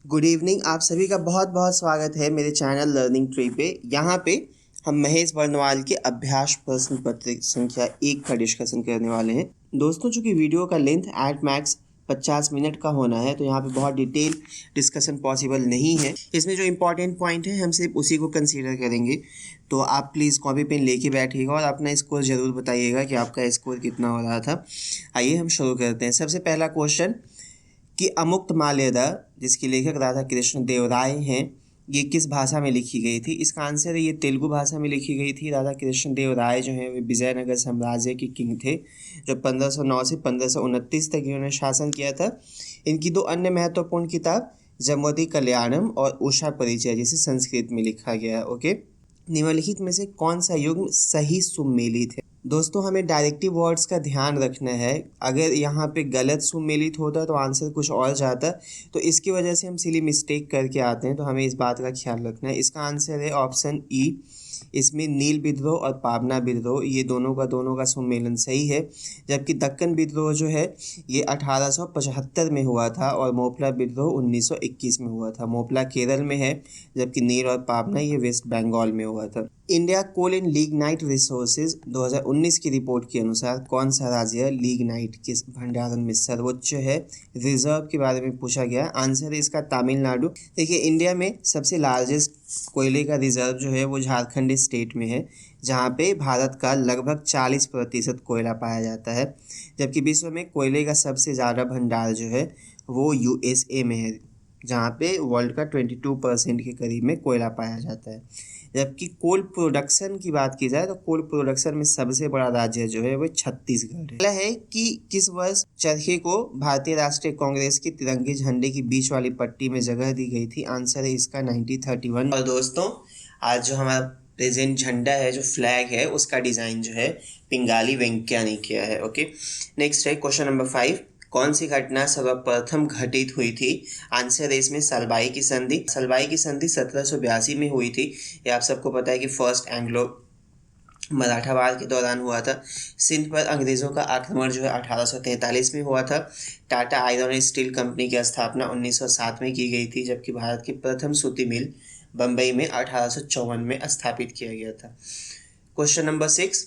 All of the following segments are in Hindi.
Good evening. आप सभी का बहुत बहुत स्वागत है मेरे चैनल लर्निंग ट्री पे। यहाँ पे हम महेश वर्णवाल के अभ्यास प्रश्न पत्र संख्या 1 का डिस्कशन करने वाले हैं। दोस्तों, चूंकि वीडियो का लेंथ एट मैक्स 50 मिनट का होना है, तो यहाँ पे बहुत डिटेल डिस्कशन पॉसिबल नहीं है। इसमें जो इम्पोर्टेंट पॉइंट है हम सिर्फ उसी को कंसीडर करेंगे। तो आप प्लीज़ कॉपी पेन लेके बैठिएगा और अपना स्कोर ज़रूर बताइएगा कि आपका स्कोर कितना हो रहा था। आइए हम शुरू करते हैं। सबसे पहला क्वेश्चन कि अमुक्त माल्यदा, जिसके लेखक राधा कृष्ण देव राय हैं, ये किस भाषा में लिखी गई थी? इसका आंसर है ये तेलुगु भाषा में लिखी गई थी। राधा कृष्ण देव राय जो हैं वे विजयनगर साम्राज्य के किंग थे, जो 1509 से 1529 तक इन्होंने शासन किया था। इनकी दो अन्य महत्वपूर्ण किताब जमोदी कल्याणम और उषा परिचय, जिसे संस्कृत में लिखा गया है। ओके, निम्नलिखित में से कौन सा युग्म सही सुमेलित है? दोस्तों, हमें डायरेक्टिव वर्ड्स का ध्यान रखना है। अगर यहाँ पे गलत सुमेलित होता तो आंसर कुछ और जाता, तो इसकी वजह से हम सिली मिस्टेक करके आते हैं, तो हमें इस बात का ख्याल रखना है। इसका आंसर है ऑप्शन ई। इसमें नील विद्रोह और पाबना विद्रोह, ये दोनों का सम्मेलन सही है। जबकि दक्कन विद्रोह जो है ये 1875 में हुआ था और मोपला विद्रोह 1921 में हुआ था। मोपला केरल में है, जबकि नील और पाबना ये वेस्ट बंगाल में हुआ था। India coal and lignite resources 2019 की रिपोर्ट के अनुसार कौन सा राज्य लिग्नाइट के भंडारण में सर्वोच्च है? रिजर्व के बारे में पूछा गया। आंसर है इसका तमिलनाडु। देखिए, इंडिया में सबसे लार्जेस्ट कोयले का रिजर्व जो है वो झारखंड स्टेट में है, जहाँ पे भारत का लगभग 40% कोयला पाया जाता है। जबकि विश्व में कोयले का सबसे ज़्यादा भंडार जो है वो यूएसए में है, जहाँ पे वर्ल्ड का 22% के करीब में कोयला पाया जाता है। जबकि कोल प्रोडक्शन की बात की जाए तो कोल प्रोडक्शन में सबसे बड़ा राज्य जो है वो छत्तीसगढ़ है। पहला है कि किस वर्ष चरखे को भारतीय राष्ट्रीय कांग्रेस के तिरंगे झंडे की बीच वाली पट्टी में जगह दी गई थी? आंसर है इसका 1931। और दोस्तों, आज जो हमारा प्रेजेंट झंडा है, जो फ्लैग है, उसका डिजाइन जो है पिंगाली वेंकैया ने किया है। ओके, नेक्स्ट है क्वेश्चन नंबर 5। कौन सी घटना सर्वप्रथम घटित हुई थी? आंसर है इसमें सलबाई की संधि। सलबाई की संधि 1782 में हुई थी। ये आप सबको पता है कि फर्स्ट एंग्लो मराठा वार के दौरान हुआ था। सिंध पर अंग्रेजों का आक्रमण जो है 1843 में हुआ था। Tata iron and steel company की स्थापना 1907 में की गई थी, जबकि भारत की प्रथम सूती मिल बम्बई में 1854 में स्थापित किया गया था। Question number 6।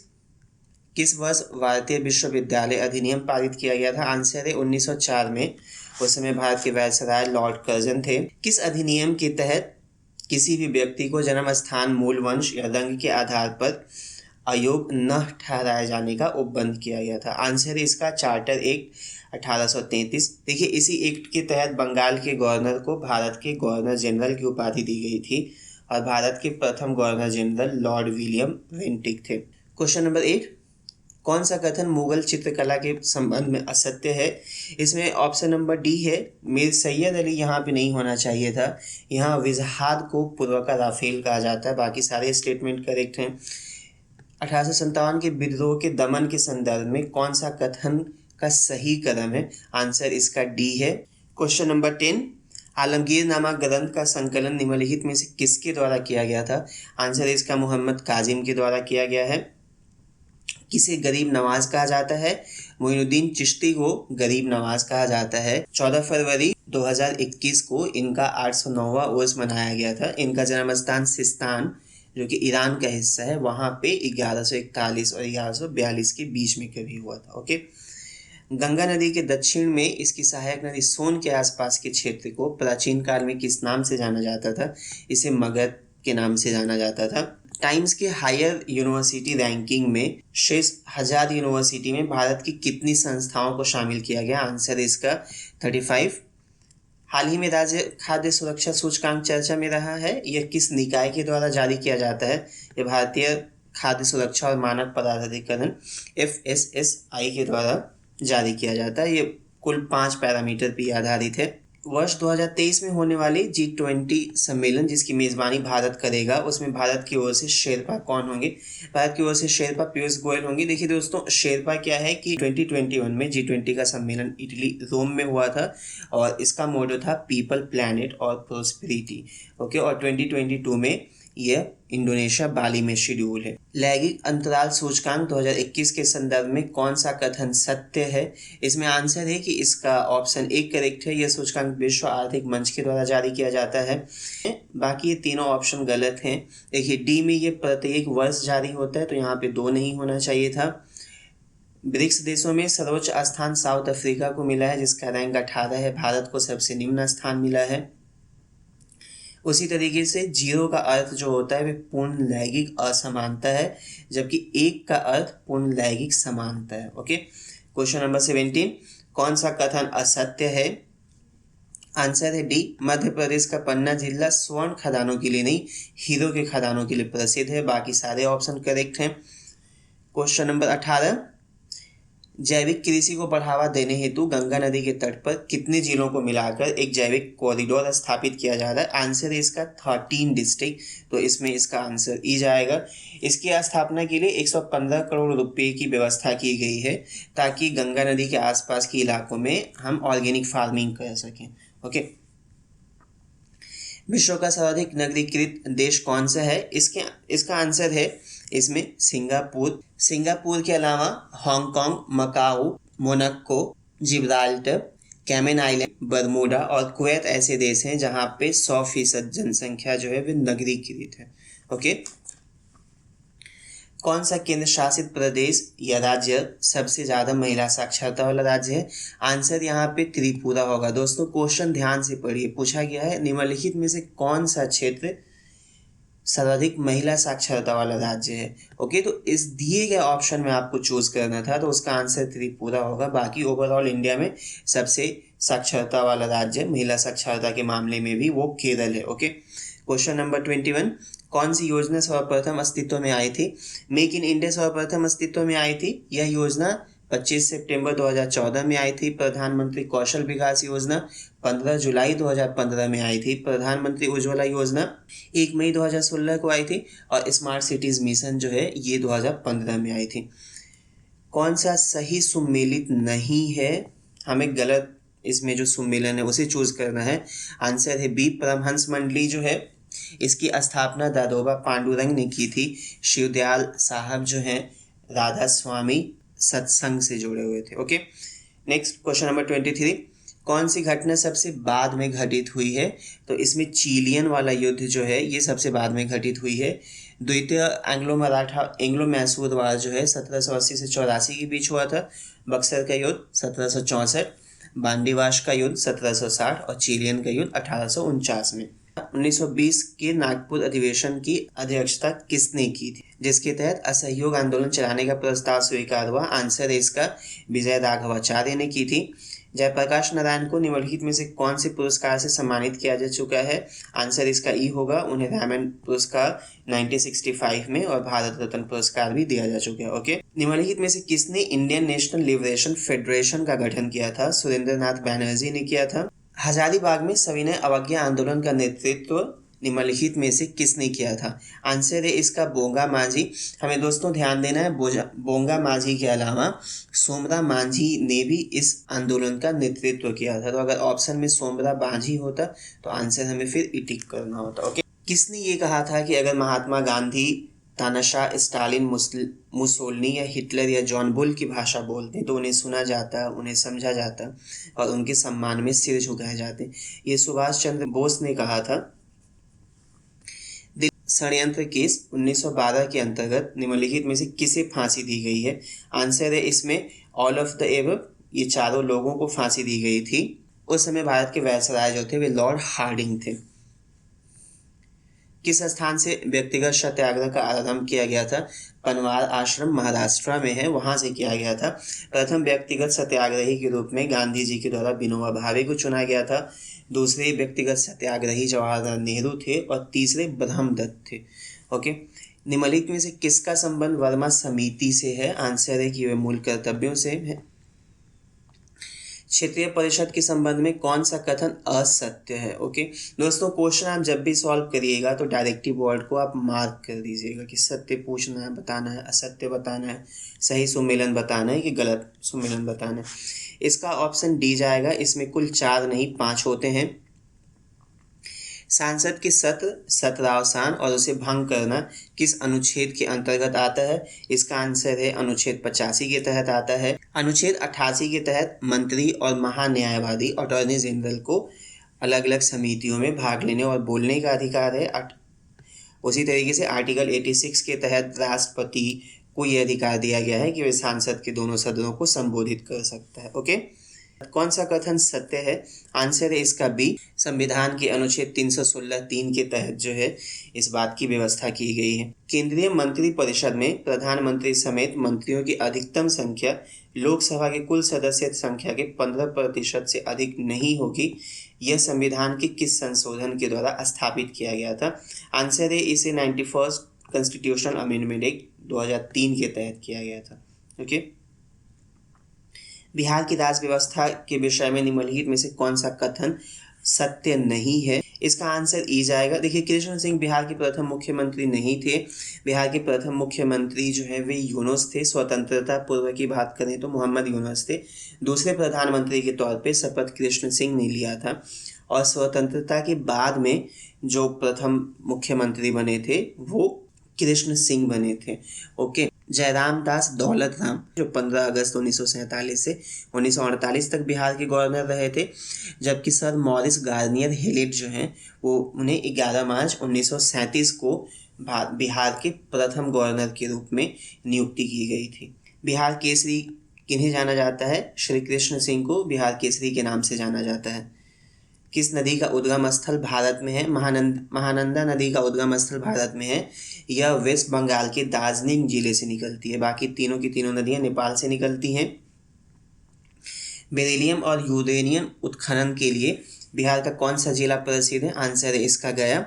किस वर्ष भारतीय विश्वविद्यालय अधिनियम पारित किया गया था? आंसर है 1904 में। उस समय भारत के वायसराय लॉर्ड कर्जन थे। किस अधिनियम के तहत किसी भी व्यक्ति को जन्म स्थान, मूल वंश या रंग के आधार पर अयोग्य न ठहराए जाने का उपबंध किया गया था? आंसर है इसका चार्टर एक्ट 1833। देखिए, इसी एक्ट के तहत बंगाल के गवर्नर को भारत के गवर्नर जनरल की उपाधि दी गई थी और भारत के प्रथम governor general lord William Bentinck थे। Question number 8। कौन सा कथन मुगल चित्रकला के संबंध में असत्य है? इसमें ऑप्शन नंबर डी है। मीर सैयद अली यहाँ पे नहीं होना चाहिए था। यहाँ विजहाद को पूर्व का राफेल कहा जाता है। बाकी सारे स्टेटमेंट करेक्ट हैं। 1857 के विद्रोह के दमन के संदर्भ में कौन सा कथन का सही कदम है? आंसर इसका डी है। Question number 10। आलमगीर नामा ग्रंथ का संकलन निम्नलिखित में से किसके द्वारा किया गया था? आंसर इसका मोहम्मद काजिम के द्वारा किया गया है। किसे गरीब नवाज कहा जाता है? मोइनुद्दीन चिश्ती को गरीब नवाज कहा जाता है। 14 फरवरी 2021 को इनका 809वां उर्स मनाया गया था। इनका जन्म स्थान सिस्तान, जो कि ईरान का हिस्सा है, वहाँ पे 1141 और 1142 के बीच में कभी हुआ था। ओके, गंगा नदी के दक्षिण में इसकी सहायक नदी सोन के आसपास के क्षेत्र को प्राचीन काल में किस नाम से जाना जाता था? इसे मगध के नाम से जाना जाता था। टाइम्स के हायर यूनिवर्सिटी रैंकिंग में शेष 1000 यूनिवर्सिटी में भारत की कितनी संस्थाओं को शामिल किया गया? आंसर इसका 35। हाल ही में राज्य खाद्य सुरक्षा सूचकांक चर्चा में रहा है। यह किस निकाय के द्वारा जारी किया जाता है? यह भारतीय खाद्य सुरक्षा और मानक पदाधिकरण FSSAI के द्वारा जारी किया जाता है। ये कुल 5 पैरामीटर पर आधारित है। वर्ष 2023 में होने वाले G20 सम्मेलन, जिसकी मेजबानी भारत करेगा, उसमें भारत की ओर से शेरपा कौन होंगे? भारत की ओर से शेरपा पीयूष गोयल होंगे। देखिए दोस्तों, शेरपा क्या है कि 2021 में G20 का सम्मेलन इटली रोम में हुआ था और इसका मोटो था पीपल, प्लैनेट और प्रोस्पेरिटी। ओके, और 2022 में यह इंडोनेशिया बाली में शेड्यूल है। लैंगिक अंतराल सूचकांक 2021 के संदर्भ में कौन सा कथन सत्य है? इसमें आंसर है कि इसका ऑप्शन 1 करेक्ट है। यह सूचकांक विश्व आर्थिक मंच के द्वारा जारी किया जाता है। बाकी ये तीनों ऑप्शन गलत हैं। देखिए डी में ये प्रत्येक वर्ष जारी होता है, तो यहाँ पे 2 नहीं होना चाहिए था। ब्रिक्स देशों में सर्वोच्च स्थान साउथ अफ्रीका को मिला है, जिसका रैंक 18 है। भारत को सबसे निम्न स्थान मिला है। उसी तरीके से 0 का अर्थ जो होता है वह पूर्ण लैंगिक असमानता है, जबकि 1 का अर्थ पूर्ण लैंगिक समानता है। ओके, क्वेश्चन नंबर 17, कौन सा कथन असत्य है? आंसर है डी, मध्य प्रदेश का पन्ना जिला स्वर्ण खदानों के लिए नहीं, हीरो के खदानों के लिए प्रसिद्ध है। बाकी सारे ऑप्शन करेक्ट हैं। क्वेश्चन नंबर 18, जैविक कृषि को बढ़ावा देने हेतु गंगा नदी के तट पर कितने जिलों को मिलाकर एक जैविक कॉरिडोर स्थापित किया जा रहा है? आंसर है इसका 13 डिस्ट्रिक्ट, तो इसमें इसका आंसर ई जाएगा। इसकी स्थापना के लिए 115 करोड़ रुपए की व्यवस्था की गई है, ताकि गंगा नदी के आसपास के इलाकों में हम ऑर्गेनिक फार्मिंग कर सकें। ओके, विश्व का सर्वाधिक नगरीकृत देश कौन सा है? इसका आंसर है इसमें सिंगापुर। सिंगापुर के अलावा Hong Kong, Macau, Monaco, Gibraltar, Cayman island, Bermuda और कुवैत ऐसे देश हैं जहां पे 100% जनसंख्या जो है वह नगरीकृत है। ओके, कौन सा केंद्र शासित प्रदेश या राज्य सबसे ज्यादा महिला साक्षरता वाला राज्य है? आंसर यहाँ पे त्रिपुरा होगा। दोस्तों क्वेश्चन ध्यान से पढ़िए, पूछा गया है निम्नलिखित में से कौन सा क्षेत्र सर्वाधिक महिला साक्षरता वाला राज्य है। ओके, तो इस दिए गए ऑप्शन में आपको चूज करना था, तो उसका आंसर त्रिपुरा होगा। बाकी ओवरऑल इंडिया में सबसे साक्षरता वाला राज्य महिला साक्षरता के मामले में भी वो केरल है। ओके, क्वेश्चन नंबर 21, कौन सी योजना सर्वप्रथम अस्तित्व में आई थी? मेक इन इंडिया सर्वप्रथम अस्तित्व में आई थी। यह योजना 25 सितंबर 2014 में आई थी। प्रधानमंत्री कौशल विकास योजना 15 जुलाई 2015 में आई थी। प्रधानमंत्री उज्ज्वला योजना 1 मई 2016 को आई थी। और स्मार्ट सिटीज मिशन जो है ये 2015 में आई थी। कौन सा सही सुमेलित नहीं है? हमें गलत इसमें जो सुमेलन है उसे चूज करना है। आंसर है बी, परमहंस मंडली जो है इसकी स्थापना दादोबा पांडुरंग ने की थी। शिवदयाल साहब जो हैं राधा स्वामी सत्संग से जुड़े हुए थे। ओके, नेक्स्ट क्वेश्चन नंबर 23, कौन सी घटना सबसे बाद में घटित हुई है? तो इसमें चिलियन वाला युद्ध जो है ये सबसे बाद में घटित हुई है। द्वितीय एंग्लो मैसूर वार जो है 1780 से 84 के बीच हुआ था। बक्सर का युद्ध 1764, बांदीवाश का युद्ध 1760 और चिलियन का युद्ध 1849 में। 1920 के नागपुर अधिवेशन की अध्यक्षता किसने की थी, जिसके तहत असहयोग आंदोलन चलाने का प्रस्ताव स्वीकार हुआ? आंसर है इसका विजय राघवाचार्य ने की थी। जयप्रकाश नारायण को निम्नलिखित में से कौन से पुरस्कार से सम्मानित किया जा चुका है? आंसर इसका ई होगा। उन्हें रैमन पुरस्कार 1965 में और भारत रत्न पुरस्कार भी दिया जा चुका है। ओके, निम्नलिखित में से किसने इंडियन नेशनल लिबरेशन फेडरेशन का गठन किया था? सुरेंद्र नाथ बैनर्जी ने किया था। हजारीबाग में सविनय अवज्ञा आंदोलन का नेतृत्व निम्नलिखित में से किसने किया था? आंसर है इसका बोंगा मांझी। हमें दोस्तों ध्यान देना है, बोंगा मांझी के अलावा सोमरा मांझी ने भी इस आंदोलन का नेतृत्व किया था। तो अगर ऑप्शन में सोमरा मांझी होता तो आंसर हमें फिर टिक करना होता। ओके, किसने ये कहा था कि अगर महात्मा गांधी, तानाशाह स्टालिन, मुसोलिनी या हिटलर या जॉन बुल की भाषा बोलते तो उन्हें सुना जाता, उन्हें समझा जाता और उनके सम्मान में सिर झुकाए जाते? ये सुभाष चंद्र बोस ने कहा था। षड्यंत्र केस 1912 के अंतर्गत निम्नलिखित में से किसे फांसी दी गई है? आंसर है इसमें ऑल ऑफ द एबव। ये चारों लोगों को फांसी दी गई थी। उस समय भारत के वायसराय जो थे वे लॉर्ड हार्डिंग थे। किस स्थान से व्यक्तिगत सत्याग्रह का आरंभ किया गया था? पनवार आश्रम महाराष्ट्र में है, वहां से किया गया था। प्रथम व्यक्तिगत सत्याग्रही के रूप में गांधी जी के द्वारा विनोबा भावे को चुना गया था। दूसरे व्यक्तिगत सत्याग्रही जवाहरलाल नेहरू थे और तीसरे ब्रह्मदत्त थे। ओके, निम्नलिखित में से किसका संबंध वर्मा समिति से है? आंसर है कि वे मूल कर्तव्यों से है। क्षेत्रीय परिषद के संबंध में कौन सा कथन असत्य है? ओके दोस्तों, क्वेश्चन आप जब भी सॉल्व करिएगा तो डायरेक्टिव वर्ड को आप मार्क कर दीजिएगा कि सत्य पूछना है, बताना है, असत्य बताना है, सही सुमेलन बताना है कि गलत सुमेलन बताना है। इसका ऑप्शन डी जाएगा। इसमें कुल 4 नहीं 5 होते हैं। सांसद के सत्र सत्रावसान और उसे भंग करना किस अनुच्छेद के अंतर्गत आता है? इसका आंसर है अनुच्छेद 85 के तहत आता है। अनुच्छेद 88 के तहत मंत्री और महान्यायवादी अटॉर्नी जनरल को अलग अलग समितियों में भाग लेने और बोलने का अधिकार है। उसी तरीके से आर्टिकल 86 के तहत राष्ट्रपति को यह अधिकार दिया गया है कि वे सांसद के दोनों सदनों को संबोधित कर सकता है। ओके, कौन सा कथन सत्य है? आंसर है इसका बी। संविधान के अनुच्छेद 316(3) के तहत जो है इस बात की व्यवस्था की गई है। केंद्रीय मंत्रिपरिषद में प्रधानमंत्री समेत मंत्रियों की अधिकतम संख्या लोकसभा के कुल सदस्य संख्या के 15% से अधिक नहीं होगी। यह संविधान के किस संशोधन के द्वारा स्थापित किया गया था? आंसर है इसे 91st कॉन्स्टिट्यूशनल अमेंडमेंट एक्ट 2003 के तहत किया गया था। ओके, बिहार की राज व्यवस्था के विषय में निम्नलिखित में से कौन सा कथन सत्य नहीं है? इसका आंसर ई जाएगा। देखिए, कृष्ण सिंह बिहार के प्रथम मुख्यमंत्री नहीं थे। बिहार के प्रथम मुख्यमंत्री जो है वे यूनुस थे। स्वतंत्रता पूर्व की बात करें तो मोहम्मद यूनुस थे। दूसरे प्रधानमंत्री के तौर पे शपथ कृष्ण सिंह ने लिया था और स्वतंत्रता के बाद में जो प्रथम मुख्यमंत्री बने थे वो कृष्ण सिंह बने थे। ओके, जयराम दास दौलत राम जो 15 अगस्त 1947 से 1948 तक बिहार के गवर्नर रहे थे, जबकि सर मॉरिस गार्नियर हेलेट जो हैं वो उन्हें 11 मार्च 1937 को बिहार के प्रथम गवर्नर के रूप में नियुक्ति की गई थी। बिहार केसरी किन्हें जाना जाता है? श्री कृष्ण सिंह को बिहार केसरी के नाम से जाना जाता है। किस नदी का उद्गम स्थल भारत में है? महानंदा नदी का उद्गम स्थल भारत में है। यह वेस्ट बंगाल के दार्जिलिंग जिले से निकलती है। बाकी तीनों की तीनों नदियां नेपाल से निकलती हैं। बेरिलियम और यूरेनियम उत्खनन के लिए बिहार का कौन सा जिला प्रसिद्ध है? आंसर है इसका गया।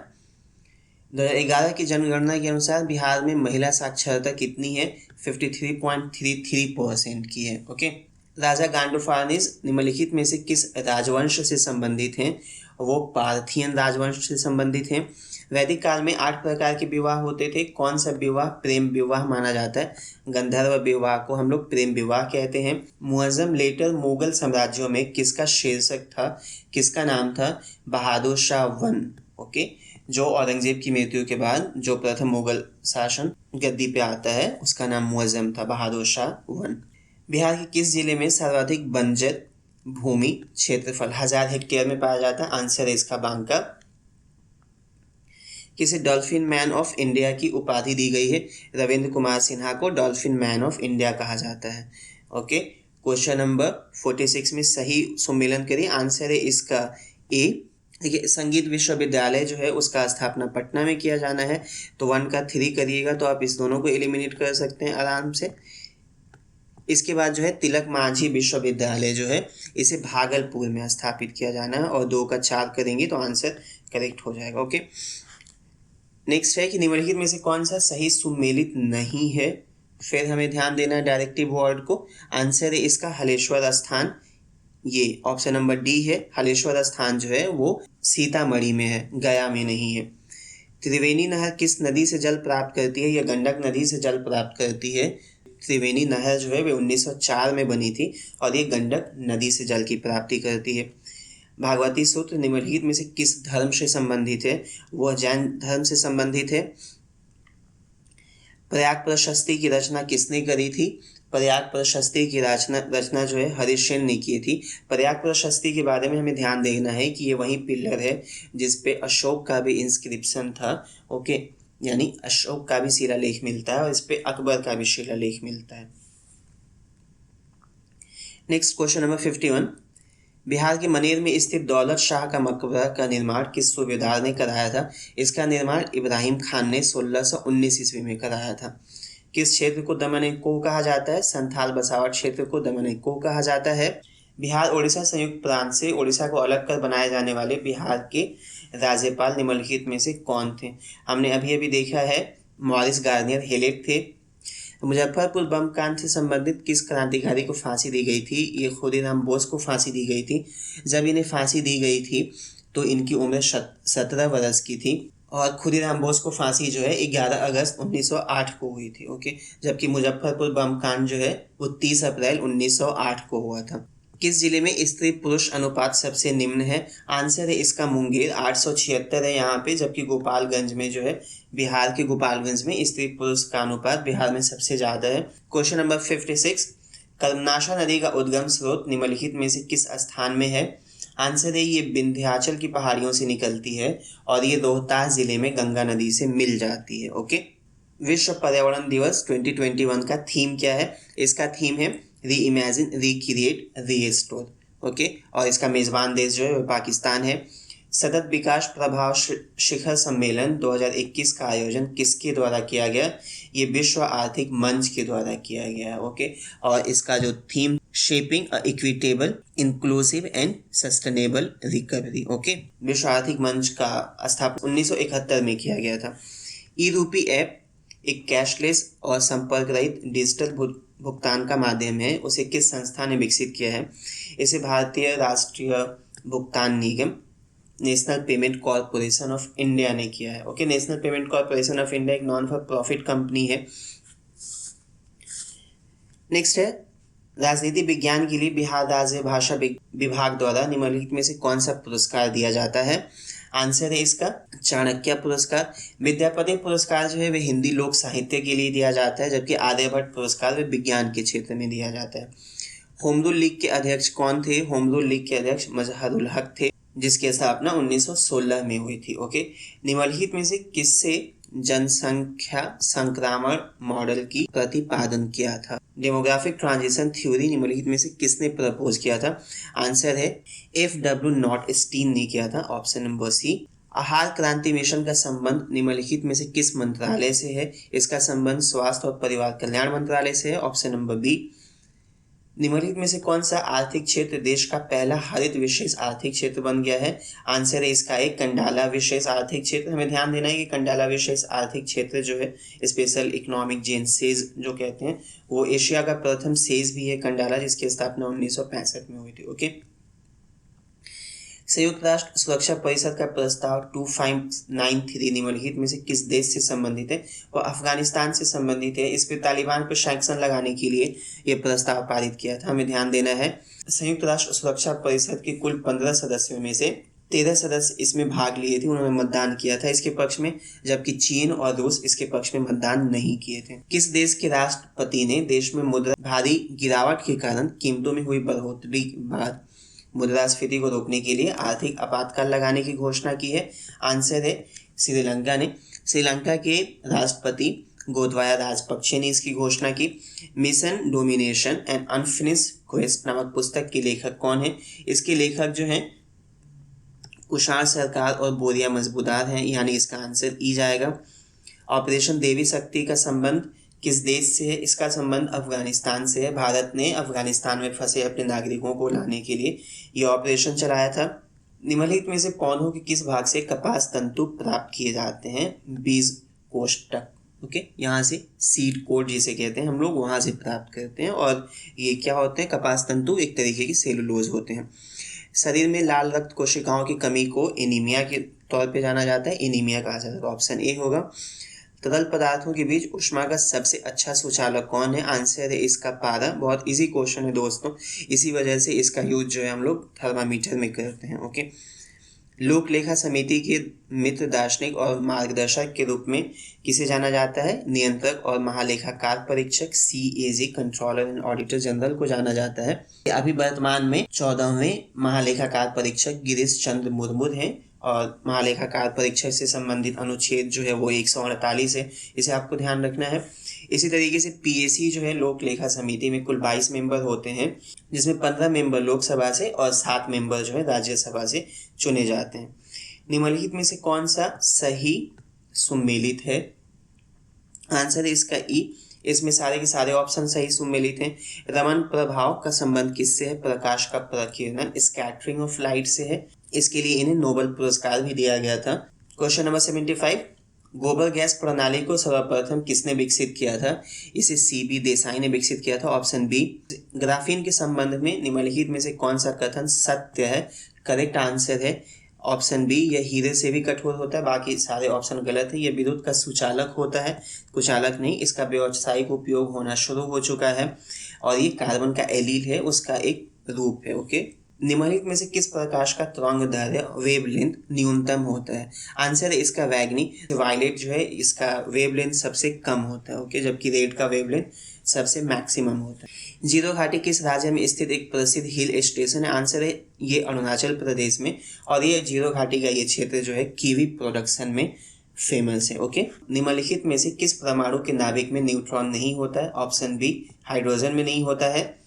2011 की जनगणना के अनुसार बिहार में महिला साक्षरता कितनी है? 53.33% की है। ओके, राजा गांडोफार्निस निम्नलिखित में से किस राजवंश से संबंधित हैं? वो पार्थियन राजवंश से संबंधित हैं। वैदिक काल में 8 प्रकार के विवाह होते थे। कौन सा विवाह प्रेम विवाह माना जाता है? गंधर्व विवाह को हम लोग प्रेम विवाह कहते हैं। मुअज्जम लेटर मुगल साम्राज्यों में किसका शीर्षक था? किसका नाम था? बहादुर शाह वन। ओके, जो औरंगजेब की मृत्यु के बाद जो प्रथम मुगल शासन गद्दी पे आता है उसका नाम मुअज्जम था, बहादुर शाह वन। बिहार के किस जिले में सर्वाधिक बंजर भूमि क्षेत्रफल 1000 हेक्टेयर में पाया जाता है? आंसर है इसका बांका। किसे डॉल्फिन मैन ऑफ इंडिया की उपाधि दी गई है? रविंद्र कुमार सिन्हा को डॉल्फिन मैन ऑफ इंडिया कहा जाता है। ओके, क्वेश्चन नंबर 46 में सही सुमेलन करिए। आंसर है इसका ए। देखिए, संगीत विश्वविद्यालय जो है उसका स्थापना पटना में किया जाना है, तो 1 का 3 करिएगा तो आप इस दोनों को एलिमिनेट कर सकते हैं आराम से। इसके बाद जो है तिलक मांझी विश्वविद्यालय जो है इसे भागलपुर में स्थापित किया जाना है और 2 का 4 करेंगे तो आंसर करेक्ट हो जाएगा। ओके, नेक्स्ट है कि निम्नलिखित में से कौन सा सही सुमेलित नहीं है? फिर हमें ध्यान देना है डायरेक्टिव वर्ड को। आंसर है इसका हलेश्वर स्थान। ये ऑप्शन नंबर डी है। हलेश्वर स्थान जो है वो सीतामढ़ी में है, गया में नहीं है। त्रिवेणी नहर किस नदी से जल प्राप्त करती है? यह गंडक नदी से जल प्राप्त करती है। त्रिवेणी नहर जो है वे 1904 में बनी थी और ये गंडक नदी से जल की प्राप्ति करती है। भागवती सूत्र निम्नलिखित में से किस धर्म से संबंधित है? वह जैन धर्म से संबंधित है। प्रयाग प्रशस्ति की रचना किसने करी थी? प्रयाग प्रशस्ति की रचना जो है हरिश्चंद्र ने की थी। प्रयाग प्रशस्ति के बारे में हमें ध्यान देना है कि ये वही पिलर है जिसपे अशोक का भी इंस्क्रिप्शन था। ओके, यानी अशोक का भी शिलालेख मिलता है और इस पे अकबर का भी शिलालेख मिलता है। नेक्स्ट क्वेश्चन नंबर 51, बिहार के मनेर में स्थित दौलत शाह का मकबरा का निर्माण किस सूबेदार ने कराया था? इसका निर्माण इब्राहिम खान ने 1619 ईस्वी में कराया था। किस क्षेत्र को दमन-ए-को कहा जाता है? संथाल बसावट क्षेत्र को दमन-ए-को कहा जाता है। बिहार उड़ीसा संयुक्त प्रांत से उड़ीसा को अलग कर बनाए जाने वाले बिहार के राज्यपाल निम्नलिखित में से कौन थे? हमने अभी अभी देखा है मॉरिस गार्नियर हेलेट थे। मुजफ्फरपुर बम कांड से संबंधित किस क्रांतिकारी को फांसी दी गई थी? ये खुदीराम बोस को फांसी दी गई थी। जब इन्हें फांसी दी गई थी तो इनकी उम्र 17 वर्ष की थी और खुदीराम बोस को फांसी जो है 11 अगस्त 1908 को हुई थी। ओके, जबकि मुजफ्फरपुर बम कांड जो है वो 30 अप्रैल 1908 को हुआ था। किस जिले में स्त्री पुरुष अनुपात सबसे निम्न है? आंसर है इसका मुंगेर, 876 है यहाँ पे, जबकि गोपालगंज में जो है, बिहार के गोपालगंज में स्त्री पुरुष का अनुपात बिहार में सबसे ज्यादा है। क्वेश्चन नंबर 56, कर्मनाशा नदी का उद्गम स्रोत निम्नलिखित में से किस स्थान में है? आंसर है ये विंध्याचल की पहाड़ियों से निकलती है और ये रोहतास जिले में गंगा नदी से मिल जाती है। ओके। विश्व पर्यावरण दिवस 2021 का थीम क्या है? इसका थीम है री इमेजिन, रिक्रिएट, रीस्टोर। ओके। और इसका मेजबान देश जो है वह पाकिस्तान है। सतत विकास प्रभाव शिखर सम्मेलन 2021 का आयोजन किसके द्वारा किया गया? ये विश्व आर्थिक मंच के द्वारा किया गया है। ओके। और इसका जो theme shaping a equitable, inclusive and sustainable recovery. Okay. विश्व आर्थिक मंच का स्थापना 1971 में किया गया था। ई रूपी ऐप एक कैशलेस और संपर्क रहित डिजिटल भुगतान का माध्यम है। उसे किस संस्था ने विकसित किया है? इसे भारतीय राष्ट्रीय भुगतान निगम, national payment corporation of India ने किया है। Okay. National payment corporation of India एक नॉन फॉर प्रॉफिट कंपनी है। नेक्स्ट है, राजनीति विज्ञान के लिए बिहार राज्य भाषा विभाग द्वारा निम्नलिखित में से कौन सा पुरस्कार दिया जाता है? आंसर है इसका चाणक्य पुरस्कार। विद्यापति पुरस्कार जो है वह हिंदी लोक साहित्य के लिए दिया जाता है, जबकि आर्यभट्ट पुरस्कार वह विज्ञान के क्षेत्र में दिया जाता है। होम रूल लीग के अध्यक्ष कौन थे? होम रूल लीग के अध्यक्ष मजहरुल हक थे, जिसकी स्थापना 1916 में हुई थी। ओके। निम्नलिखित में से किससे जनसंख्या संक्रामण मॉडल की प्रतिपादन किया था? डेमोग्राफिक ट्रांजिशन थ्योरी निम्नलिखित में से किसने प्रपोज किया था? आंसर है F.W. नॉट-स्टीन ने किया था, ऑप्शन नंबर सी। आहार क्रांति मिशन का संबंध निम्नलिखित में से किस मंत्रालय से है? इसका संबंध स्वास्थ्य और परिवार कल्याण मंत्रालय से है, ऑप्शन नंबर बी। निम्नलिखित में से कौन सा आर्थिक क्षेत्र देश का पहला हरित विशेष आर्थिक क्षेत्र बन गया है? आंसर है इसका एक कंडाला विशेष आर्थिक क्षेत्र। हमें ध्यान देना है कि कंडाला विशेष आर्थिक क्षेत्र जो है, स्पेशल इकोनॉमिक जोन सेज जो कहते हैं, वो एशिया का प्रथम सेज भी है कंडाला, जिसकी स्थापना 1965 में हुई थी। ओके। संयुक्त राष्ट्र सुरक्षा परिषद का प्रस्ताव 2593 निम्नलिखित में से किस देश से संबंधित है? वह अफगानिस्तान से संबंधित है। इस पर तालिबान पर सैंक्शन लगाने के लिए यह प्रस्ताव पारित किया था। हमें ध्यान देना है, संयुक्त राष्ट्र सुरक्षा परिषद के कुल 15 सदस्यों में से 13 सदस्य इसमें भाग लिए थे, उन्होंने मतदान किया था इसके पक्ष में, जबकि चीन और रूस इसके पक्ष में मतदान नहीं किए थे। किस देश के राष्ट्रपति ने देश में मुद्रा भारी गिरावट के कारण कीमतों में हुई बढ़ोतरी के बाद मुद्रास्फीति को रोकने के लिए आर्थिक आपातकाल लगाने की घोषणा की है? आंसर है श्रीलंका ने। श्रीलंका के राष्ट्रपति गोतबाया राजपक्षे ने इसकी घोषणा की। Mission domination and unfinished quest नामक पुस्तक के लेखक कौन है? इसके लेखक जो हैं कुशाण सरकार और बोरिया मजबूदार हैं, यानी इसका आंसर ई जाएगा। ऑपरेशन देवी शक्ति का संबंध किस देश से है? इसका संबंध अफगानिस्तान से है। भारत ने अफगानिस्तान में फंसे अपने नागरिकों को लाने के लिए यह ऑपरेशन चलाया था। निम्नलिखित में से पौधों के किस भाग से कपास तंतु प्राप्त किए जाते हैं? बीज कोष्ठक। ओके। यहाँ से सीड कोड जिसे कहते हैं हम लोग, वहाँ से प्राप्त करते हैं। और ये क्या होते हैं? कपास तंतु एक तरीके की सेलुलोज होते हैं। शरीर में लाल रक्त कोशिकाओं की कमी को एनीमिया के तौर पे जाना जाता है, एनीमिया कहा जाता है, ऑप्शन ए होगा। तरल पदार्थों के बीच ऊष्मा का सबसे अच्छा सुचालक कौन है? आंसर है इसका पारा। बहुत इजी क्वेश्चन है दोस्तों, इसी वजह से इसका यूज जो है हम लोग थर्मामीटर में करते हैं। ओके। लोक लेखा समिति के मित्र दार्शनिक और मार्गदर्शक के रूप में किसे जाना जाता है? नियंत्रक और महालेखाकार परीक्षक CAG, controller and auditor general को जाना जाता है। अभी वर्तमान में 14वें महालेखाकार परीक्षक गिरीश चंद्र मुर्मू हैं और महालेखाकार परीक्षक से संबंधित अनुच्छेद जो है वो 148 है, इसे आपको ध्यान रखना है। इसी तरीके से PAC जो है लोक लेखा समिति में कुल 22 मेंबर होते हैं, जिसमें 15 मेंबर लोकसभा से और 7 मेंबर जो है राज्यसभा से चुने जाते हैं। निम्नलिखित में से कौन सा सही सुमेलित है? आंसर है इसका ई। इसमें सारे के सारे ऑप्शन सही सुमेलित हैं। रमन प्रभाव का संबंध किससे है? प्रकाश का प्रकीर्णन, स्कैटरिंग ऑफ लाइट से है। इसके लिए इन्हें नोबेल पुरस्कार भी दिया गया था। क्वेश्चन नंबर 75, गोबर गैस प्रणाली को सर्वप्रथम किसने विकसित किया था? इसे CB देसाई ने विकसित किया था, ऑप्शन बी। ग्राफीन के संबंध में निम्नलिखित में से कौन सा कथन सत्य है? करेक्ट आंसर है ऑप्शन बी, यह हीरे से भी कठोर होता है। बाकी सारे ऑप्शन गलत है। यह विद्युत का सुचालक होता है, कुचालक नहीं। इसका व्यावसायिक उपयोग होना शुरू हो चुका है और ये कार्बन का एलील है, उसका एक रूप है। ओके, निम्नलिखित में से किस प्रकाश का तरंगदैर्घ्य वेवलेंथ न्यूनतम होता है? आंसर है इसका वैगनी। वायलेट जो है इसका वेवलेंथ सबसे कम होता है। ओके, जबकि रेड का वेवलेंथ सबसे मैक्सिमम होता है। जीरो घाटी किस राज्य में स्थित एक प्रसिद्ध हिल स्टेशन है? आंसर है ये अरुणाचल प्रदेश में, और ये जीरो घाटी का ये क्षेत्र जो है कीवी प्रोडक्शन में फेमस है। ओके, निम्नलिखित में से किस परमाणु के नाभिक में न्यूट्रॉन नहीं होता है? ऑप्शन बी हाइड्रोजन में नहीं होता है।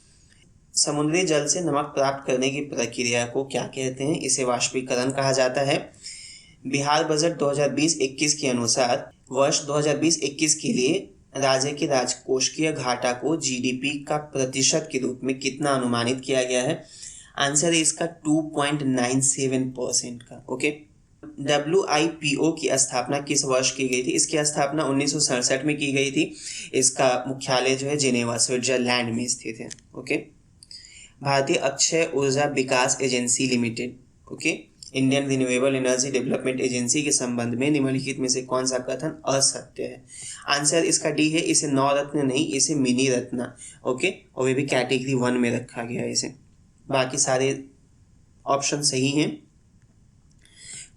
समुद्री जल से नमक प्राप्त करने की प्रक्रिया को क्या कहते हैं? इसे वाष्पीकरण कहा जाता है। बिहार बजट 2020-21 के अनुसार वर्ष 2020-21 के लिए राज्य के राजकोषीय घाटा को जीडीपी का प्रतिशत के रूप में कितना अनुमानित किया गया है? आंसर है इसका 2.97% का। ओके, WIPO की स्थापना किस वर्ष की गई थी? इसकी स्थापना 1967 में की गई थी। इसका मुख्यालय जो है जिनेवा स्विट्जरलैंड में स्थित है। ओके, भारतीय अक्षय ऊर्जा विकास agency limited, okay, Indian renewable energy development agency के संबंध में निम्नलिखित में से कौन सा कथन असत्य है? आंसर इसका डी है, इसे नवरत्न नहीं, इसे मिनी रत्न, ओके, और वे भी कैटेगरी 1 में रखा गया है इसे। बाकी सारे ऑप्शन सही हैं।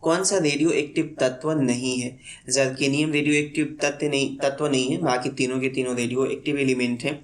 कौन सा रेडियो एक्टिव तत्व नहीं है? जर्केनियम रेडियो एक्टिव तत्व नहीं है, बाकी तीनों के तीनों रेडियो एक्टिव एलिमेंट हैं।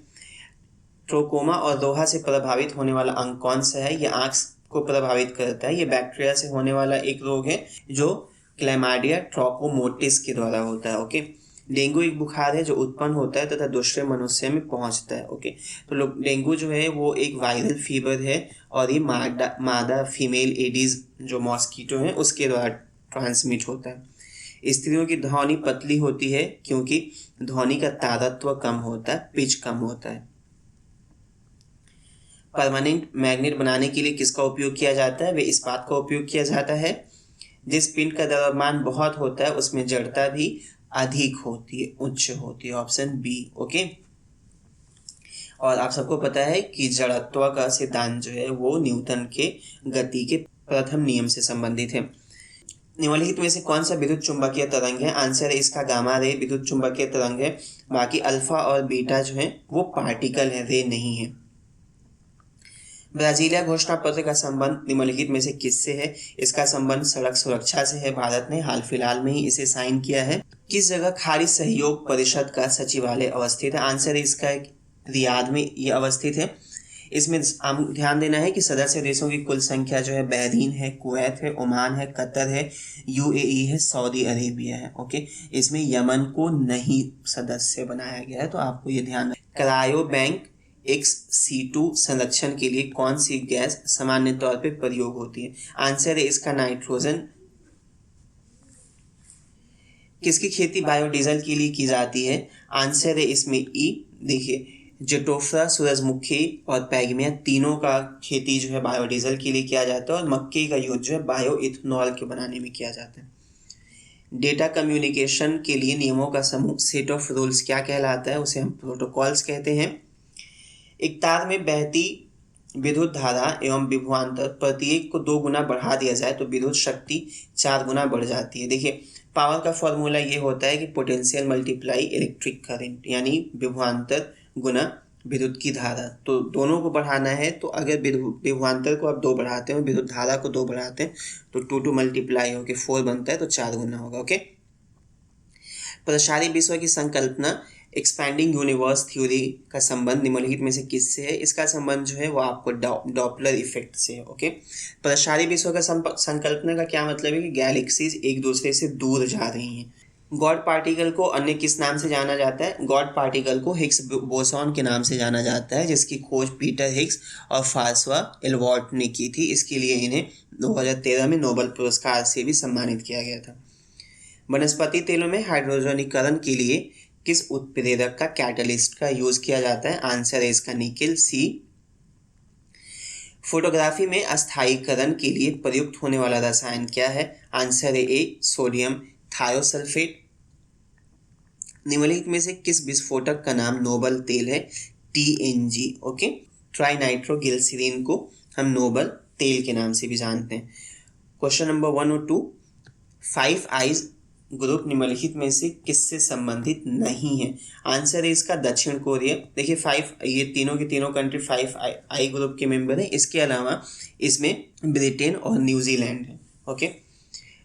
ट्रोकोमा और रोहा से प्रभावित होने वाला अंग कौन सा है? ये आंख को प्रभावित करता है। ये बैक्टीरिया से होने वाला एक रोग है जो क्लैमाइडिया ट्रोकोमोटिस के द्वारा होता है। ओके, डेंगू एक बुखार है जो उत्पन्न होता है तथा दूसरे मनुष्य में पहुंचता है। ओके, तो लोग डेंगू जो है वो एक वायरल फीवर है, और ये मादा फीमेल एडीज जो मॉस्किटो है उसके द्वारा ट्रांसमिट होता है। स्त्रियों की ध्वनि पतली होती है क्योंकि ध्वनि का तारत्व कम होता है, पिच कम होता है। परमानेंट मैग्नेट बनाने के लिए किसका उपयोग किया जाता है? वे इस्पात का उपयोग किया जाता है। जिस पिंड का द्रव्यमान बहुत होता है उसमें जड़ता भी अधिक होती है, उच्च होती है। Option B. ओके, और आप सबको पता है कि जड़त्व का सिद्धांत जो है वो न्यूटन के गति के प्रथम नियम से संबंधित है। निम्नलिखित में से कौन सा विद्युत चुंबकीय तरंग है? आंसर है इसका गामा रे विद्युत चुंबकीय तरंग है। बाकी अल्फा और बीटा जो है वो पार्टिकल है, रे नहीं है। ब्राजीलिया घोषणा पत्र का संबंध निम्नलिखित में से किससे है? इसका संबंध सड़क सुरक्षा से है। भारत ने हाल फिलहाल में ही इसे साइन किया है। किस जगह खाड़ी सहयोग परिषद का सचिवालय अवस्थित है? आंसर इसका रियाद में ये अवस्थित है। इसमें हम ध्यान देना है कि सदस्य देशों की कुल संख्या जो है बहरीन है, कुवैत है, ओमान है, कतर है, UAE है, सऊदी अरेबिया है। ओके, इसमें यमन को नहीं सदस्य बनाया गया है, तो आपको ये ध्यान रखना। क्रायो बैंक XC2 संरक्षण के लिए कौन सी गैस सामान्य तौर पे प्रयोग होती है? आंसर है इसका नाइट्रोजन। किसकी खेती बायोडीजल के लिए की जाती है? आंसर है इसमें ई। देखिए, जेटोफरा, सूरजमुखी और पैगमिया तीनों का खेती जो है बायोडीजल के लिए किया जाता है, और मक्के का यूज जो है बायो इथेनॉल के बनाने में किया जाता है। डेटा कम्युनिकेशन के लिए नियमों का समूह सेट ऑफ रूल्स क्या कहलाता है? उसे हम प्रोटोकॉल्स कहते हैं। एक तार में बहती विद्युत धारा एवं विभवांतर प्रत्येक को 2 गुना बढ़ा दिया जाए तो विद्युत शक्ति 4 गुना बढ़ जाती है। देखिए, पावर का फॉर्मूला ये होता है कि पोटेंशियल मल्टीप्लाई इलेक्ट्रिक करंट, यानी विभवांतर गुना विद्युत की धारा। तो दोनों को बढ़ाना है, तो अगर विभवांतर को आप 2 बढ़ाते हैं और विद्युत धारा को 2 बढ़ाते हैं तो 2 मल्टीप्लाई होकर 4 बनता है, तो 4 गुना होगा। ओके, प्रसारी विश्व की संकल्पना एक्सपैंडिंग यूनिवर्स थ्योरी का संबंध निम्नलिखित में से किससे है? इसका संबंध जो है वो आपको डॉपलर इफेक्ट से है। ओके, प्रसारी विश्व का संकल्पना का क्या मतलब है कि गैलेक्सीज एक दूसरे से दूर जा रही हैं। गॉड पार्टिकल को अन्य किस नाम से जाना जाता है? गॉड पार्टिकल को हिग्स बोसॉन के नाम से जाना जाता है, जिसकी खोज पीटर हिग्स और फ्रांसवा एल्वर्ट ने की थी। इसके लिए इन्हें 2013 में नोबेल पुरस्कार से भी सम्मानित किया गया था। वनस्पति तेलों में हाइड्रोजनीकरण के लिए किस उत्प्रेरक का कैटलिस्ट का यूज किया जाता है? आंसर है इसका निकेल, सी। फोटोग्राफी में अस्थायीकरण के लिए प्रयुक्त होने वाला रसायन क्या है? आंसर है ए, सोडियम थायोसल्फेट। निम्नलिखित में से किस विस्फोटक का नाम नोबल तेल है? TNG। ओके, ट्राइनाइट्रोग्लिसरीन को हम नोबल तेल के नाम से भी जानते हैं। क्वेश्चन नंबर 1 और 2, 5 आइज ग्रुप निम्नलिखित में से किससे संबंधित नहीं है? आंसर है इसका दक्षिण कोरिया। देखिए 5 ये तीनों के तीनों कंट्री 5 ग्रुप के मेंबर हैं। इसके अलावा इसमें ब्रिटेन और न्यूजीलैंड है। ओके।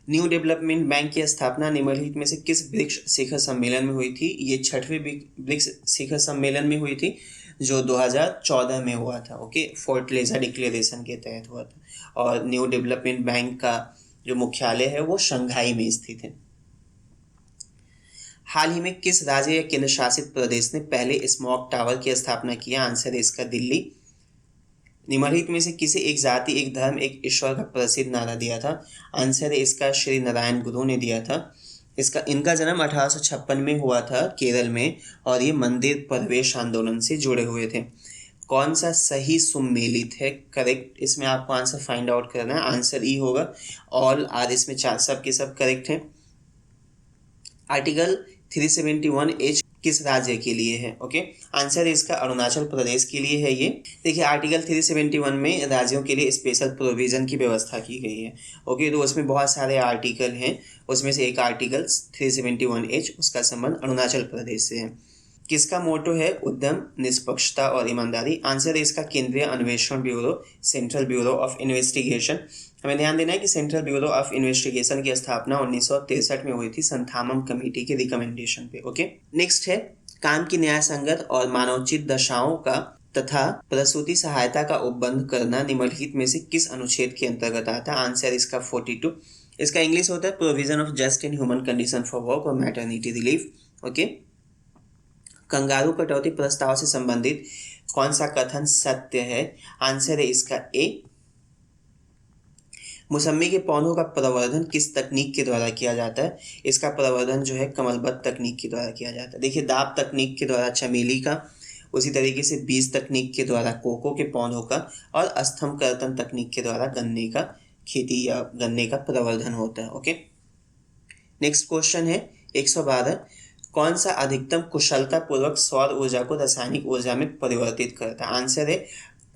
न्यू डेवलपमेंट बैंक की स्थापना निम्नलिखित में से किस ब्रिक्स शिखर सम्मेलन में हुई थी? ये 6वें ब्रिक्स शिखर सम्मेलन में हुई थी जो 2014 में हुआ था। ओके, फोर्टलेजा डिक्लेरेशन के तहत हुआ था। और न्यू डेवलपमेंट बैंक का जो मुख्यालय है वो शंघाई में स्थित है। हाल ही में किस राज्य या केंद्र शासित प्रदेश ने पहले स्मॉग टावर की स्थापना किया? आंसर है इसका दिल्ली। निम्नलिखित में से किसी एक जाति, एक धर्म, एक ईश्वर का प्रसिद्ध नारा दिया था? आंसर है इसका श्री नारायण गुरु ने दिया था। इनका जन्म 1856 में हुआ था केरल में, और ये मंदिर प्रवेश आंदोलन से जुड़े हुए थे। कौन सा सही सुमेलित है? करेक्ट, इसमें आपको आंसर फाइंड आउट करना है। आंसर ई होगा। ऑल आर इसमें सब के सब करेक्ट हैं। आर्टिकल 371H किस राज्य के लिए है? ओके, आंसर इसका अरुणाचल प्रदेश के लिए है ये। देखिए आर्टिकल 371 में राज्यों के लिए स्पेशल प्रोविजन की व्यवस्था की गई है। ओके, तो उसमें बहुत सारे आर्टिकल हैं, उसमें से एक आर्टिकल 371H, उसका संबंध अरुणाचल प्रदेश से है। किसका मोटो है? उद्यम, निष्पक्षता और ईमानदारी। आंसर है इसका केंद्रीय अन्वेषण bureau, central bureau of investigation. हमें ध्यान देना है कि सेंट्रल ब्यूरो ऑफ इन्वेस्टिगेशन की स्थापना 1963 में हुई थी संथामम कमेटी के रिकमेंडेशन पे। ओके, नेक्स्ट है काम की न्याय संगत और मानवोचित दशाओं का तथा प्रसूति सहायता का उपबंध करना निम्नलिखित में से किस अनुच्छेद के अंतर्गत आता है? आंसर इसका 42। इसका इंग्लिश होता है provision of just in human condition for work और मैटरनिटी रिलीफ। ओके, कंगारू कटौती प्रस्ताव से संबंधित कौन सा कथन सत्य है? आंसर है इसका ए। मौसम्मी के पौधों का प्रवर्धन किस तकनीक के द्वारा किया जाता है? इसका प्रवर्धन जो है कमलबद्ध तकनीक के द्वारा किया जाता है। देखिए दाब तकनीक के द्वारा चमेली का, उसी तरीके से बीज तकनीक के द्वारा कोको के पौधों का, और स्तंभ कर्तन तकनीक के द्वारा गन्ने का खेती या गन्ने का प्रवर्धन होता है। ओके, नेक्स्ट क्वेश्चन है 112। कौन सा अधिकतम कुशलता पूर्वक सौर ऊर्जा को रासायनिक ऊर्जा में परिवर्तित करता है? आंसर है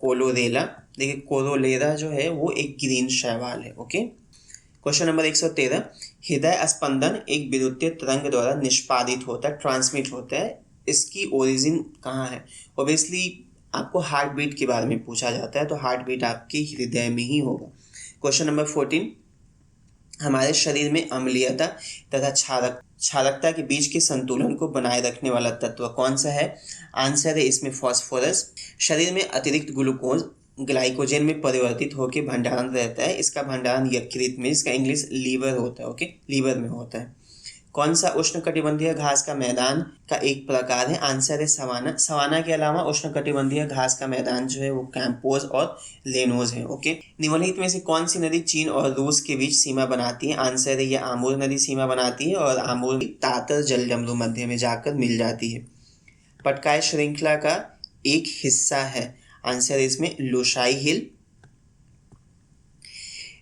कोलोरेला। देखिए कोलोरेला जो है वो एक ग्रीन शैवाल है। Okay, question number 113। हृदय स्पंदन एक विद्युतीय तरंग द्वारा निष्पादित होता है, ट्रांसमिट होता है। इसकी ओरिजिन कहाँ है? ऑब्वियसली आपको हार्ट बीट के बारे में पूछा जाता है, तो हार्ट बीट आपके हृदय में ही होगा। Question number 14। हमारे शरीर में अम्लीयता तथा क्षारकता के बीच के संतुलन को बनाए रखने वाला तत्व कौन सा है? आंसर है इसमें फॉस्फोरस। शरीर में अतिरिक्त ग्लूकोज ग्लाइकोजन में परिवर्तित होकर भंडारण रहता है। इसका भंडारण यकृत में, इसका इंग्लिश लीवर होता है। ओके, लीवर में होता है। कौन सा उष्णकटिबंधीय घास का मैदान का एक प्रकार है? आंसर है सवाना। सवाना के अलावा उष्णकटिबंधीय घास का मैदान जो है वो कैंपोज और लेनोज है। ओके, निम्नलिखित में से कौन सी नदी चीन और रूस के बीच सीमा बनाती है? आंसर है ये आमूर नदी सीमा बनाती है, और आमूर तातर जलडमरू मध्य में जाकर मिल जाती है। पटकाई श्रृंखला का एक हिस्सा है। आंसर इसमें लुशाई हिल।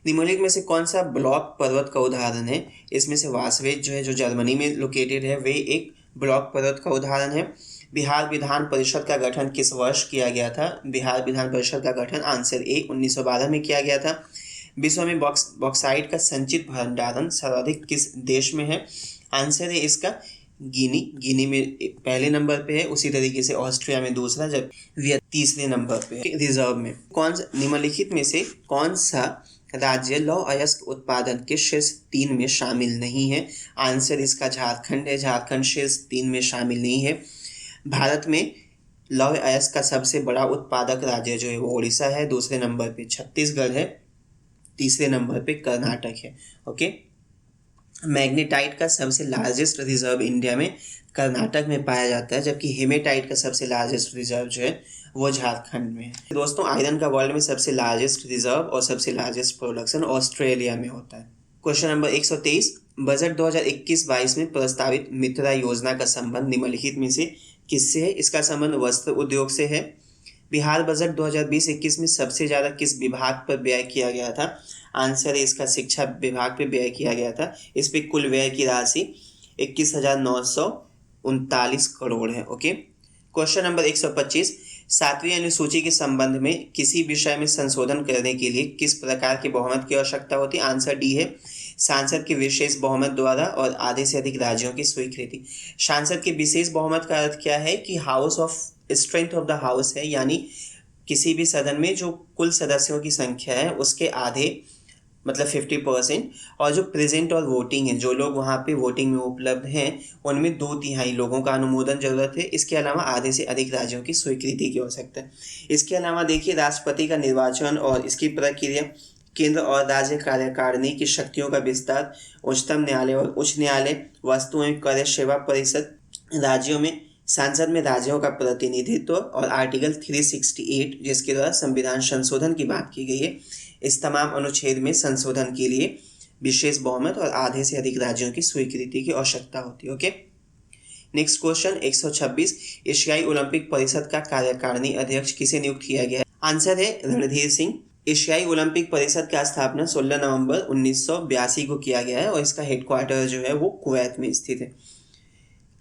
निम्नलिखित में से कौन सा ब्लॉक पर्वत का उदाहरण है? इसमें से वासवेज जो है, जो जर्मनी में लोकेटेड है, वे एक ब्लॉक पर्वत का उदाहरण है। बिहार विधान परिषद का गठन किस वर्ष किया गया था? बिहार विधान परिषद का गठन आंसर ए 1912 में किया गया था। विश्व में बॉक्साइट का संचित भंडारण सर्वाधिक किस देश में है? आंसर है इसका गिनी में पहले नंबर पे है, उसी तरीके से ऑस्ट्रिया में दूसरा, जब तीसरे नंबर पे है। रिजर्व में निम्नलिखित में से कौन सा राज्य लौह अयस्क उत्पादन के शीर्ष 3 में शामिल नहीं है? आंसर इसका झारखंड है। झारखंड शीर्ष 3 में शामिल नहीं है। भारत में लौह अयस्क का सबसे बड़ा उत्पादक राज्य जो है वो उड़ीसा है, दूसरे नंबर पे छत्तीसगढ़ है, तीसरे नंबर पे कर्नाटक है। ओके, मैग्नेटाइट का सबसे लार्जेस्ट रिजर्व इंडिया में कर्नाटक में पाया जाता है, जबकि हेमेटाइट का सबसे लार्जेस्ट रिजर्व जो है वो झारखंड में है। दोस्तों, आयरन का वर्ल्ड में सबसे लार्जेस्ट रिजर्व और सबसे लार्जेस्ट प्रोडक्शन ऑस्ट्रेलिया में होता है। Question number 123। बजट 2021-22 में प्रस्तावित मित्रा योजना का संबंध निम्नलिखित में से किससे है? इसका संबंध वस्त्र उद्योग से है। बिहार बजट 2020-21 में सबसे ज़्यादा किस विभाग पर व्यय किया गया था? आंसर है इसका शिक्षा विभाग पे व्यय किया गया था। इस पे कुल व्यय की राशि 21,939 करोड़ है। Okay, question number 125। 7वीं अनुसूची के संबंध में किसी विषय में संशोधन करने के लिए किस प्रकार के बहुमत की आवश्यकता होती है? आंसर डी है सांसद के विशेष बहुमत द्वारा और आधे से अधिक राज्यों की स्वीकृति। सांसद के विशेष बहुमत का अर्थ क्या है कि house of strength of the house है, यानी किसी भी सदन में जो कुल सदस्यों की संख्या है उसके आधे मतलब 50%, और जो प्रेजेंट और वोटिंग है, जो लोग वहाँ पे वोटिंग में उपलब्ध हैं उनमें 2/3 लोगों का अनुमोदन जरूरत है। इसके अलावा आधे से अधिक राज्यों की स्वीकृति की आवश्यकता है। इसके अलावा देखिए, राष्ट्रपति का निर्वाचन और इसकी प्रक्रिया, केंद्र और राज्य कार्यकारिणी की शक्तियों का विस्तार, उच्चतम न्यायालय और उच्च न्यायालय, वस्तु एवं कर सेवा परिषद, राज्यों में संसद में राज्यों का प्रतिनिधित्व और आर्टिकल 368 जिसके द्वारा संविधान संशोधन की बात की गई है, इस तमाम अनुच्छेद में संशोधन के लिए विशेष बहुमत और आधे से अधिक राज्यों की स्वीकृति की आवश्यकता होती है। ओके, नेक्स्ट क्वेश्चन 126, एशियाई ओलंपिक परिषद का कार्यकारिणी अध्यक्ष किसे नियुक्त किया गया है? आंसर है रणधीर सिंह। एशियाई ओलंपिक परिषद का स्थापना 16 नवंबर 1982 को किया गया है और इसका हेडक्वार्टर जो है वो कुवैत में स्थित है।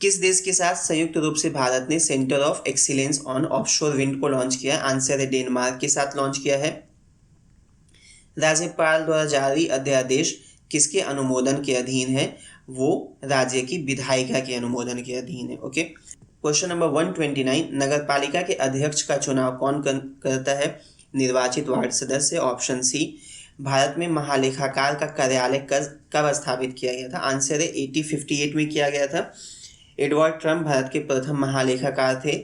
किस देश के साथ संयुक्त रूप से भारत ने centre of excellence on offshore wind को लॉन्च किया? आंसर है डेनमार्क के साथ लॉन्च किया है। राज्यपाल द्वारा जारी अध्यादेश किसके अनुमोदन के अधीन है? वो राज्य की विधायिका के अनुमोदन के अधीन है। ओके, क्वेश्चन नंबर 129, नगरपालिका के अध्यक्ष का चुनाव कौन करता है? निर्वाचित वार्ड सदस्य। Option C. भारत में महालेखाकार का कार्यालय कब स्थापित किया गया था? आंसर है 1858 में किया गया था। एडवर्ड ट्रम्प भारत के प्रथम महालेखाकार थे।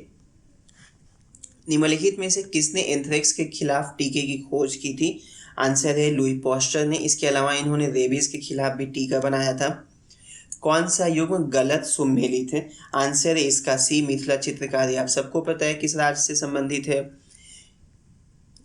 निम्नलिखित में से किसने एंथ्रेक्स के खिलाफ टीके की खोज की थी? आंसर है लुई पॉस्टर ने। इसके अलावा इन्होंने रेबीज के खिलाफ भी टीका बनाया था। कौन सा युग्म गलत सुमेलित है? आंसर है इसका सी, मिथिला चित्रकारी। आप सबको पता है किस राज्य से संबंधित है।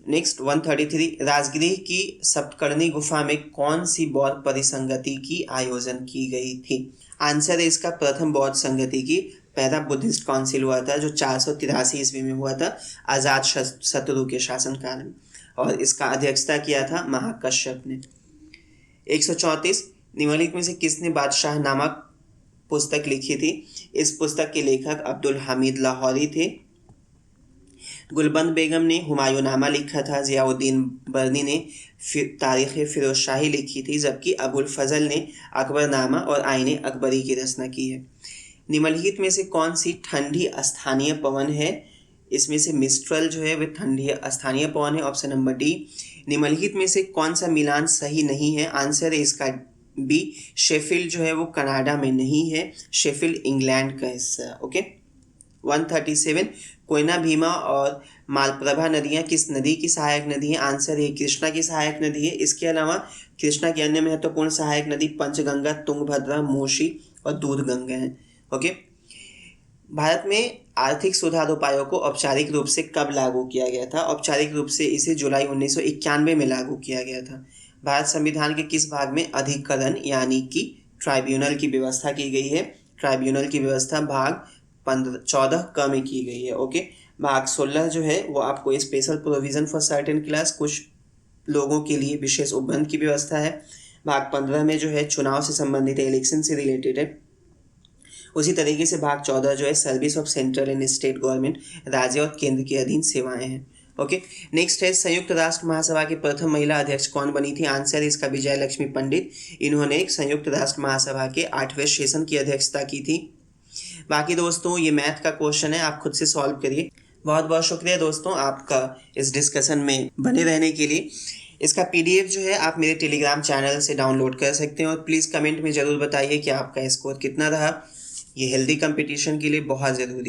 नेक्स्ट 133, राजगृह की सप्तकर्णी गुफा में कौन सी बौद्ध परिसंगति की आयोजन की गई थी? आंसर है इसका प्रथम बौद्ध संगति की पहला बुद्धिस्ट काउंसिल हुआ था जो 483 ईस्वी में हुआ था, आजाद शत्रु के शासनकाल में, और इसका अध्यक्षता किया था महाकश्यप ने। 134, निम्नलिखित में से किसने बादशाह नामक पुस्तक लिखी थी? इस पुस्तक के लेखक अब्दुल हमीद लाहौरी थे। गुलबंद बेगम ने हुमायूंनामा लिखा था। जियाउद्दीन बर्नी ने तारीख फिरोजशाही लिखी थी, जबकि अबुल फजल ने अकबरनामा और आईने अकबरी की रचना की है। निम्नलिखित में से कौन सी ठंडी स्थानीय पवन है? इसमें से मिस्ट्रल जो है वह ठंडी स्थानीय पवन है। Option number D. निम्नलिखित में से कौन सा मिलान सही नहीं है? आंसर है इसका बी, शेफील्ड जो है वो कनाडा में नहीं है, शेफील्ड इंग्लैंड का हिस्सा है। ओके, 137, कोयना, भीमा और मालप्रभा नदियाँ किस नदी की सहायक नदी है? आंसर है कृष्णा की सहायक नदी है। इसके अलावा कृष्णा की अन्य महत्वपूर्ण सहायक नदी पंचगंगा, तुंगभद्रा, मोशी और दूधगंगा है। ओके, भारत में आर्थिक सुधार उपायों को औपचारिक रूप से कब लागू किया गया था? औपचारिक रूप से इसे जुलाई 1991 में लागू किया गया था। भारत संविधान के किस भाग में अधिकरण यानी कि ट्राइब्यूनल की व्यवस्था की गई है? ट्राइब्यूनल की व्यवस्था भाग 14 क में की गई है। ओके, भाग 16 जो है वो आपको special provision for certain class, कुछ लोगों के लिए विशेष उपबंध की व्यवस्था है। भाग 15 में जो है चुनाव से संबंधित है, इलेक्शन से रिलेटेड है। उसी तरीके से भाग 14 जो है service of central and state government, राज्य और केंद्र के अधीन सेवाएं हैं। ओके, नेक्स्ट है संयुक्त राष्ट्र महासभा की प्रथम महिला अध्यक्ष कौन बनी थी? आंसर इसका विजय लक्ष्मी पंडित। इन्होंने एक संयुक्त राष्ट्र महासभा के 8वें सेशन की अध्यक्षता की थी। बाकी दोस्तों ये मैथ का क्वेश्चन है, आप खुद से सॉल्व करिए। बहुत बहुत शुक्रिया दोस्तों आपका इस डिस्कशन में बने रहने के लिए। इसका PDF जो है आप मेरे टेलीग्राम चैनल से डाउनलोड कर सकते हैं और प्लीज़ कमेंट में ज़रूर बताइए कि आपका स्कोर कितना रहा। ये हेल्दी कंपटीशन के लिए बहुत ज़रूरी